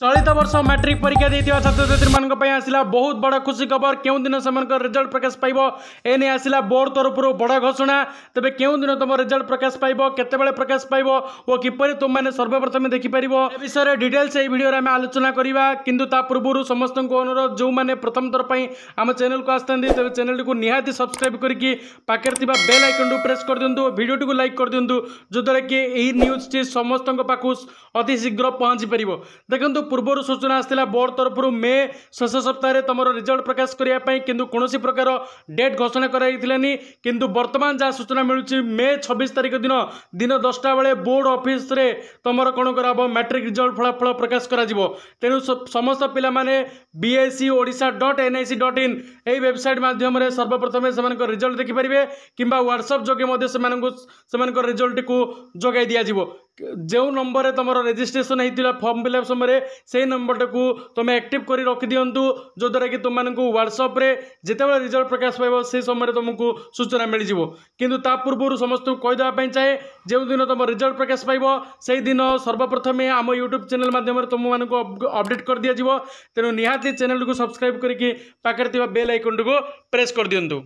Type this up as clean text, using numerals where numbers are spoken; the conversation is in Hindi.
चलित वर्ष मैट्रिक परीक्षा देता छात्र छात्री मान आसला बहुत बड़ खुशी खबर क्यों दिन से रिजल्ट प्रकाश पाइब एने आसला बोर्ड तरफ बड़ घोषणा तेज क्यों दिन तुम रिजल्ट प्रकाश पाइब केतबेले प्रकाश पाइब और किपर तुम मैंने सर्वप्रथम देखिपर ए विषय डिटेल्स ये वीडियो में आलोचना करवा किंतु ता पूर्व समस्त को अनुरोध जो मैंने प्रथम थर पर आम चैनल को आसता तेज चैनल को निहाती सब्सक्राइब करके पाखे बेल आइकन प्रेस कर दिंतु वीडियो को लाइक कर दिंतु जो कि यही न्यूज टी समस्त पाखु अति शीघ्र पहुँची पार देखो पूर्व सूचना आसाला बोर्ड तरफ मे शेष सप्ताह तुम रिजल्ट प्रकाश करने किंतु कौन प्रकार डेट घोषणा करानी किंतु वर्तमान जहाँ सूचना मिलूँ मे 26 तारिख दिन दिन 10टा बेले बोर्ड ऑफिस रे तुम कौन कर मैट्रिक रिजल्ट फलाफल प्रकाश कर तेणु समस्त पिला माने BScOdisha.nic.in यही वेबसाइट माध्यम सर्वप्रथम से रिजल्ट देखिपारे कि व्हाट्सएप जोगे रिजल्ट को जगै दिज्व जो नंबर तुम रजिस्ट्रेशन होता फॉर्म फिलअप समय से नंबर को तुम एक्टिव कर रखि दिंतु जो द्वारा कि तुमको व्हाट्सएप रे जितेबाला रिजल्ट प्रकाश पाइब से समय तुमको सूचना मिल जाव किंतु ता पूर्व समस्त को कहीदेवाई चाहे जो दिन तुम रिजल्ट प्रकाश पाइब से दिन सर्वप्रथम आम यूट्यूब चैनल माध्यम तुमको अपडेट कर दिज्व तेणु निहाती चैनल को सब्सक्राइब करके पाखे बेल आइकन को प्रेस कर दिंतु।